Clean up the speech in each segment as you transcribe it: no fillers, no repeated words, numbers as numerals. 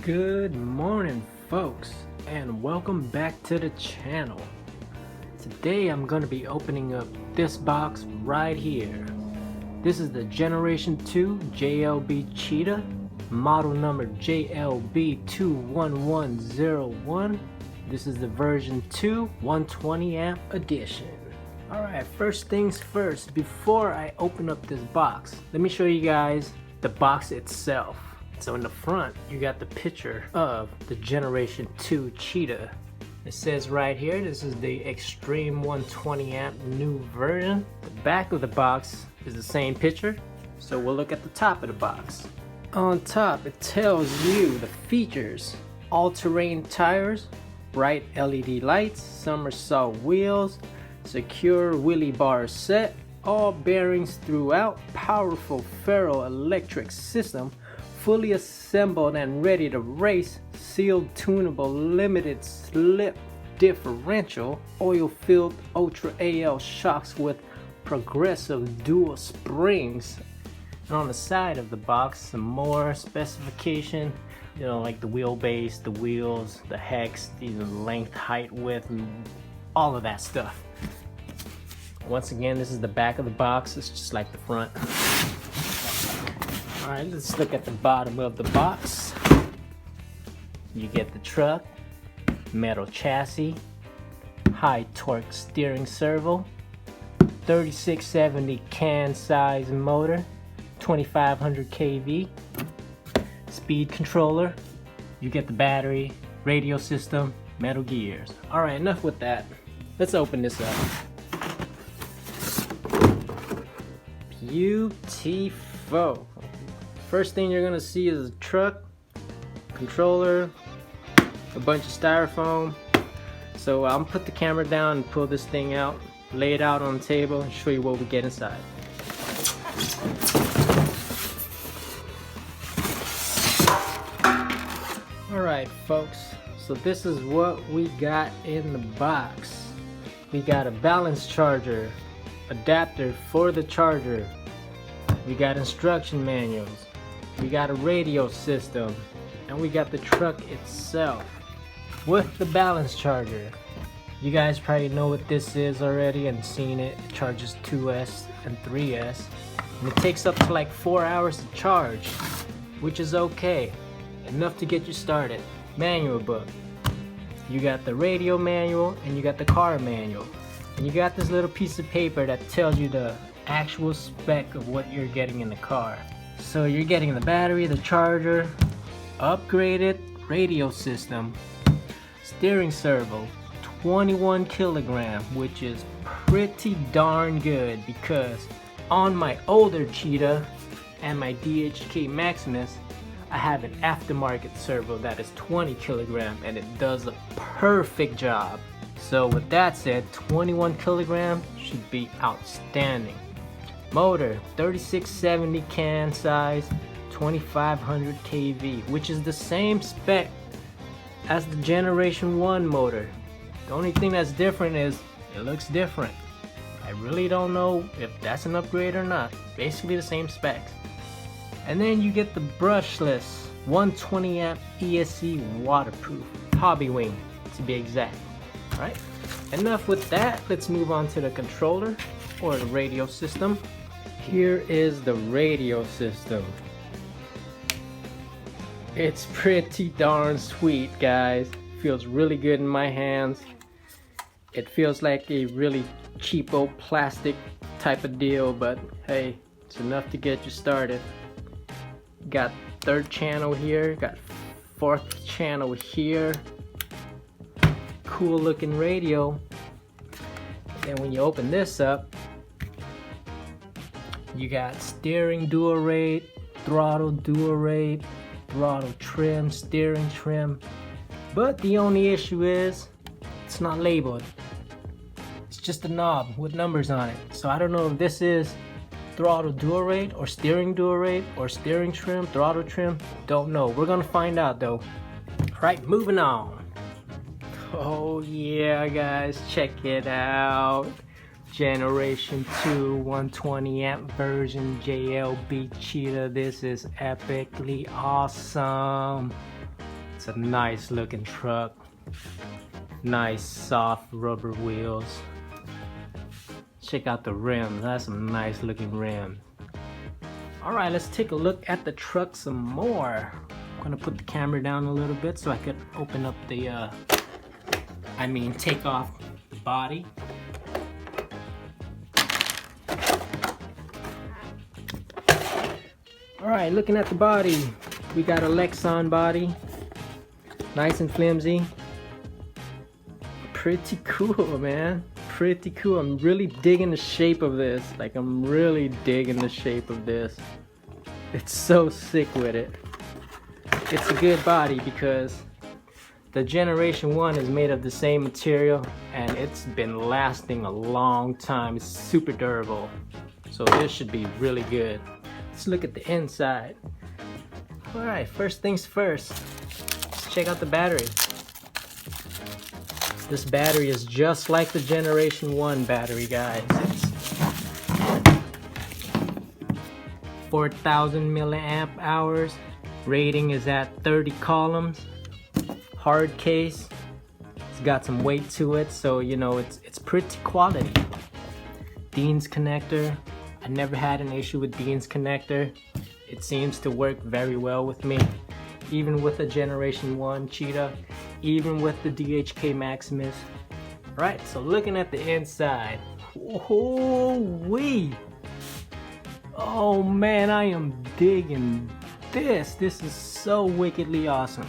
Good morning, folks, and welcome back to the channel. Today I'm going to be opening up this box right here. This is the Generation 2 JLB Cheeath, model number JLB 21101. This is the version 2 120 amp edition. Alright, first things first, before I open up this box, let me show you guys the box itself. So in the front, you got the picture of the Generation 2 Cheeath. It says right here, this is the Extreme 120 amp new version. The back of the box is the same picture, so we'll look at the top of the box. On top, it tells you the features: all-terrain tires, bright LED lights, somersault wheels, secure wheelie bar set, all bearings throughout, powerful ferroelectric system, fully assembled and ready to race, sealed tunable limited slip differential, oil-filled Ultra AL shocks with progressive dual springs. And on the side of the box, some more specification, like the wheelbase, the wheels, the hex, the length, height, width, and all of that stuff. Once again, this is the back of the box. It's just like the front. Alright, let's look at the bottom of the box. You get the truck, metal chassis, high torque steering servo, 3670 can size motor, 2500 kV, speed controller. You get the battery, radio system, metal gears. Alright, enough with that. Let's open this up. Beautiful. First thing you're gonna see is a truck, controller, a bunch of styrofoam. So I'm gonna put the camera down and pull this thing out, lay it out on the table, and show you what we get inside. Alright folks, so this is what we got in the box. We got a balance charger, adapter for the charger, we got instruction manuals, we got a radio system, and we got the truck itself with the balance charger. You guys probably know what this is already and seen it. It charges 2S and 3S, and it takes up to like 4 hours to charge, which is okay, enough to get you started. Manual book, you got the radio manual and you got the car manual, and you got this little piece of paper that tells you the actual spec of what you're getting in the car. So you're getting the battery, the charger, upgraded radio system, steering servo, 21 kilogram, which is pretty darn good, because on my older Cheeath and my DHK Maximus, I have an aftermarket servo that is 20 kilogram, and it does a perfect job. So with that said, 21 kilogram should be outstanding. Motor, 3670 can size, 2500 kV, which is the same spec as the Generation 1 motor. The only thing that's different is it looks different. I really don't know if that's an upgrade or not. Basically the same specs. And then you get the brushless 120 amp ESC waterproof hobby wing, to be exact. Alright, enough with that. Let's move on to the controller or the radio system. Here is the radio system. It's pretty darn sweet, guys. Feels really good in my hands. It feels like a really cheapo plastic type of deal, but hey, it's enough to get you started. Got third channel here, got fourth channel here. Cool looking radio. Then when you open this up, you got steering dual rate, throttle dual rate, throttle trim, steering trim. But the only issue is it's not labeled. It's just a knob with numbers on it. So I don't know if this is throttle dual rate or steering dual rate or steering trim, throttle trim. Don't know. We're gonna find out though. Alright, moving on. Oh yeah, guys, check it out. Generation 2 120 amp version JLB Cheeath. This is epically awesome. It's a nice looking truck. Nice soft rubber wheels. Check out the rims. That's some nice looking rims. Alright, let's take a look at the truck some more. I'm gonna put the camera down a little bit so I could open up the take off the body. Alright, looking at the body, we got a Lexan body, nice and flimsy. Pretty cool, man. Pretty cool. I'm really digging the shape of this. Like, I'm really digging the shape of this. It's so sick with it. It's a good body because the Generation 1 is made of the same material and it's been lasting a long time. It's super durable. So this should be really good. Let's look at the inside. Alright, first things first. Let's check out the battery. This battery is just like the Generation 1 battery, guys. It's 4,000 milliamp hours. Rating is at 30 columns. Hard case. It's got some weight to it, so you know it's pretty quality. Dean's connector. I never had an issue with Dean's connector. It seems to work very well with me. Even with the Generation 1 Cheetah, even with the DHK Maximus. Right, so looking at the inside. Woo-wee! Oh man, I am digging this. This is so wickedly awesome.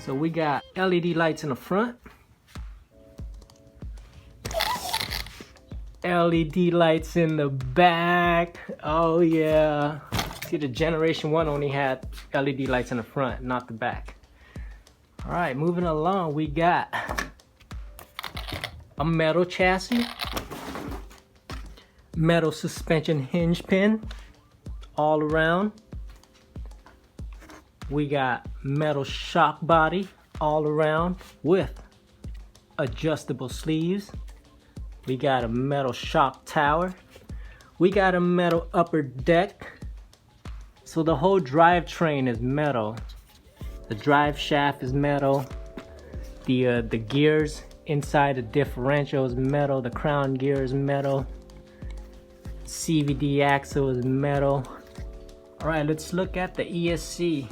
So we got LED lights in the front. LED lights in the back. Oh yeah. See, the Generation 1 only had LED lights in the front, not the back. Alright, moving along, we got a metal chassis, metal suspension hinge pin all around. We got metal shock body all around with adjustable sleeves. We got a metal shock tower. We got a metal upper deck. So the whole drivetrain is metal. The drive shaft is metal. The gears inside the differential is metal. The crown gear is metal. CVD axle is metal. Alright, let's look at the ESC.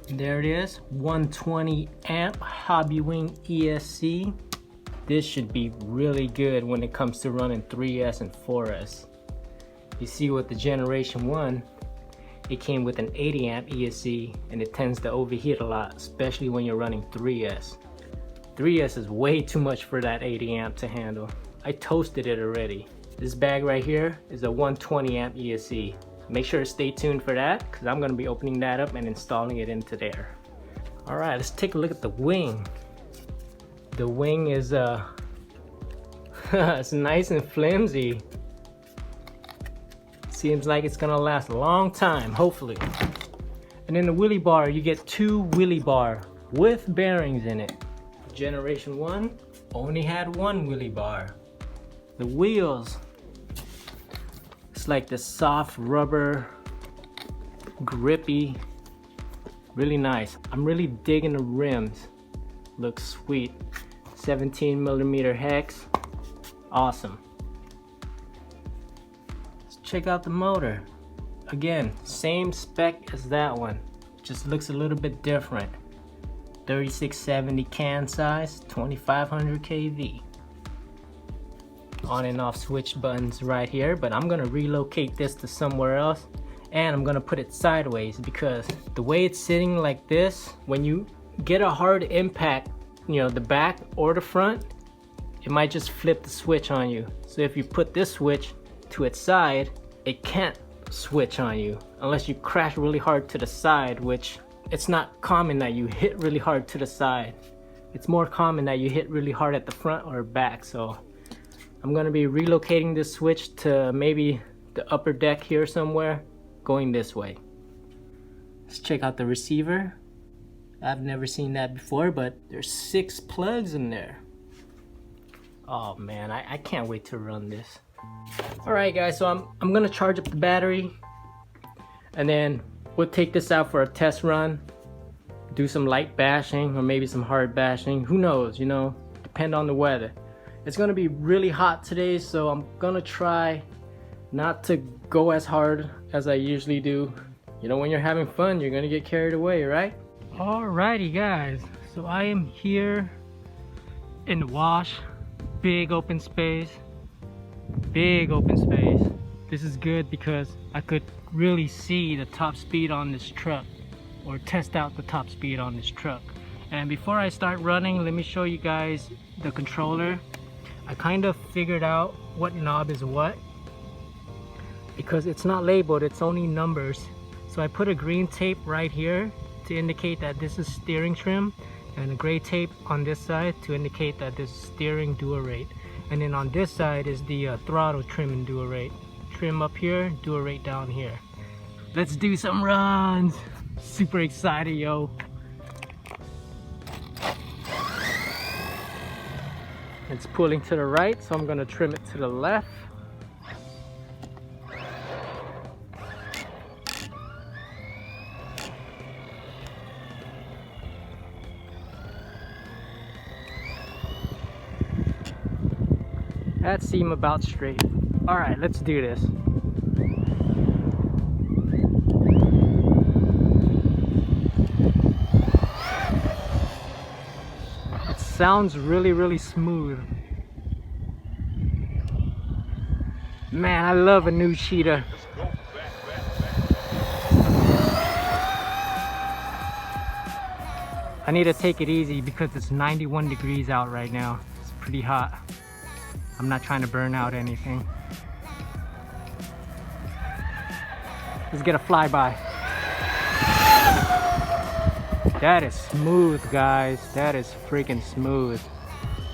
There it is, 120 amp Hobbywing ESC. This should be really good when it comes to running 3S and 4S. You see, with the Generation 1, it came with an 80 amp ESC and it tends to overheat a lot, especially when you're running 3S. 3S is way too much for that 80 amp to handle. I toasted it already. This bag right here is a 120 amp ESC. Make sure to stay tuned for that because I'm going to be opening that up and installing it into there. Alright, let's take a look at the wing. The wing is it's nice and flimsy. Seems like it's gonna last a long time, hopefully. And in the wheelie bar, you get 2 wheelie bar with bearings in it. Generation 1 only had 1 wheelie bar. The wheels, it's like the soft rubber, grippy, really nice. I'm really digging the rims. Looks sweet. 17mm hex, awesome. Let's check out the motor. Again, same spec as that one, just looks a little bit different. 3670 can size, 2500 kV. On and off switch buttons right here, but I'm gonna relocate this to somewhere else and I'm gonna put it sideways because the way it's sitting like this, when you get a hard impact, you know, the back or the front, it might just flip the switch on you. So if you put this switch to its side, it can't switch on you unless you crash really hard to the side, which it's not common that you hit really hard to the side. It's more common that you hit really hard at the front or back. So I'm gonna be relocating this switch to maybe the upper deck here somewhere, going this way. Let's check out the receiver. I've never seen that before, but there's 6 plugs in there. Oh man, I can't wait to run this. Alright guys, so I'm gonna charge up the battery and then we'll take this out for a test run, do some light bashing or maybe some hard bashing. Who knows, you know, depend on the weather. It's gonna be really hot today, so I'm gonna try not to go as hard as I usually do. You know, when you're having fun, you're gonna get carried away, right? Alrighty guys, so I am here in the wash. Big open space. Big open space. This is good because I could really see the top speed on this truck, or test out the top speed on this truck. And before I start running, let me show you guys the controller. I kind of figured out what knob is what, because it's not labeled, it's only numbers. So I put a green tape right here to indicate that this is steering trim, and a gray tape on this side to indicate that this is steering dual rate. And then on this side is the throttle trim and dual rate. Trim up here, dual rate down here. Let's do some runs. Super excited, yo. It's pulling to the right, so I'm gonna trim it to the left. That seemed about straight. All right, let's do this. It sounds really smooth. Man, I love a new Cheeath. I need to take it easy because it's 91 degrees out right now. It's pretty hot. I'm not trying to burn out anything. Let's get a flyby. That is smooth, guys. That is freaking smooth.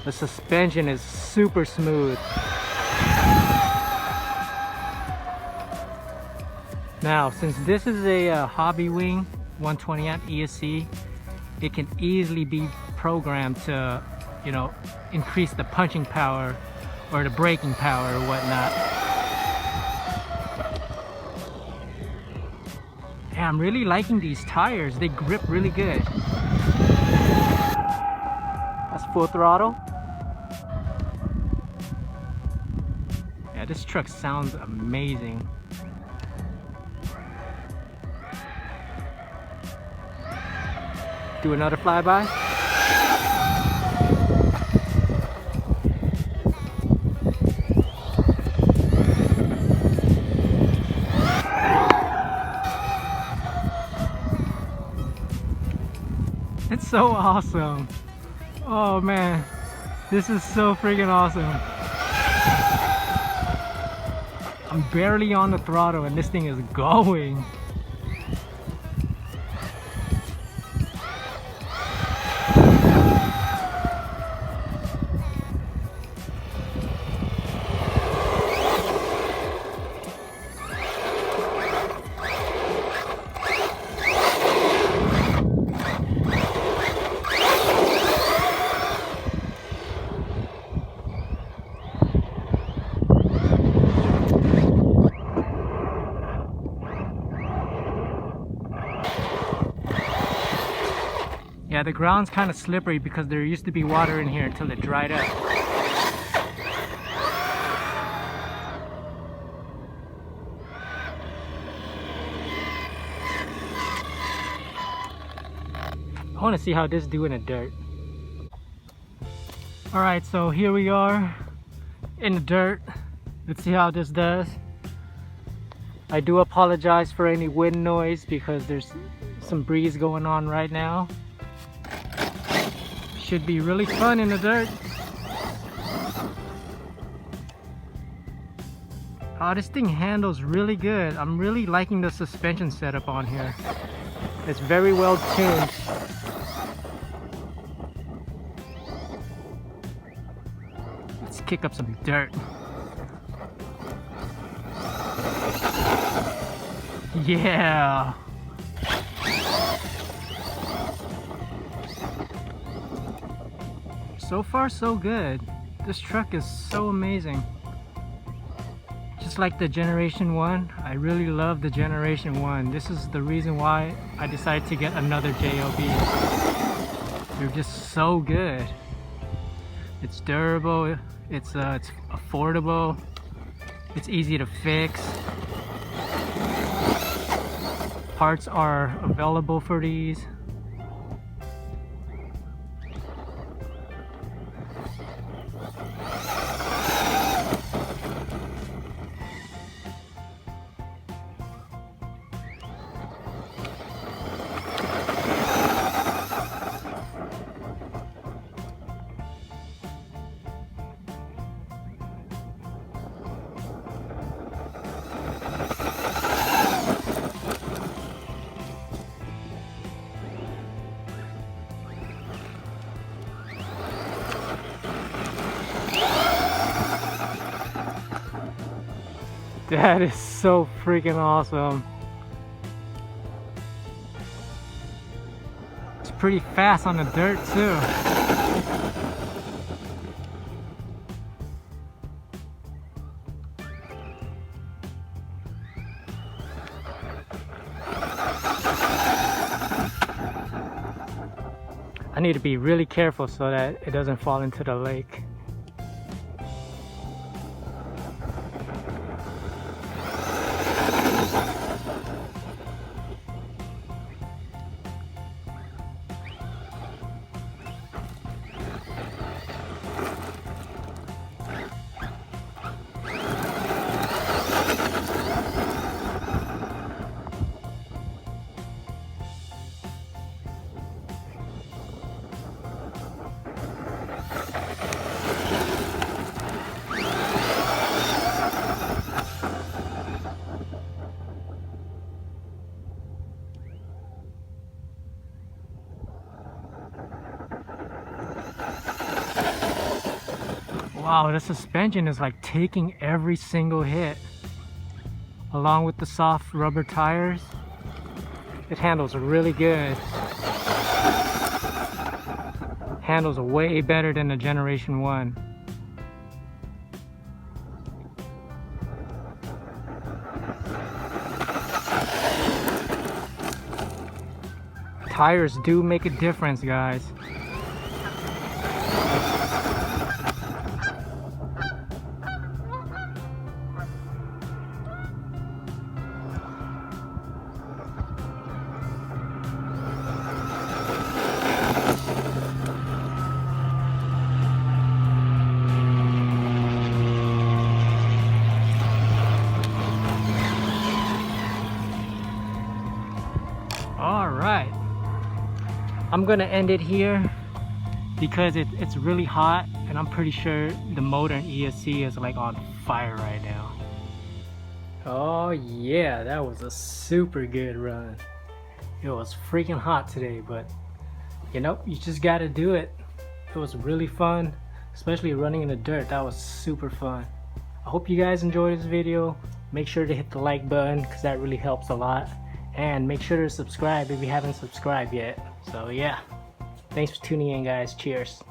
The suspension is super smooth. Now, since this is a hobby wing 120 amp ESC, it can easily be programmed to, you know, increase the punching power or the braking power or whatnot. Yeah, I'm really liking these tires. They grip really good. That's full throttle. Yeah, this truck sounds amazing. Do another flyby. It's so awesome. Oh man, this is so freaking awesome. I'm barely on the throttle and this thing is going. Yeah, the ground's kind of slippery because there used to be water in here until it dried up. I want to see how this do in the dirt. Alright, so here we are in the dirt. Let's see how this does. I do apologize for any wind noise because there's some breeze going on right now. Should be really fun in the dirt. Oh, this thing handles really good. I'm really liking the suspension setup on here. It's very well tuned. Let's kick up some dirt. Yeah. So far so good. This truck is so amazing. just like the Generation 1. I really love the Generation 1. This is the reason why I decided to get another JLB. They're just so good. It's durable, it's affordable, it's easy to fix. Parts are available for these. That is so freaking awesome. It's pretty fast on the dirt too. I need to be really careful so that it doesn't fall into the lake. Wow, the suspension is like taking every single hit. Along with the soft rubber tires, it handles really good. Handles way better than the Generation 1. Tires do make a difference, guys. Alright, I'm gonna end it here because it's really hot and I'm pretty sure the motor and ESC is like on fire right now. Oh yeah, that was a super good run. It was freaking hot today, but you know, you just gotta do it. It was really fun, especially running in the dirt. That was super fun. I hope you guys enjoyed this video. Make sure to hit the like button because that really helps a lot. And make sure to subscribe if you haven't subscribed yet. So yeah, thanks for tuning in, guys. Cheers.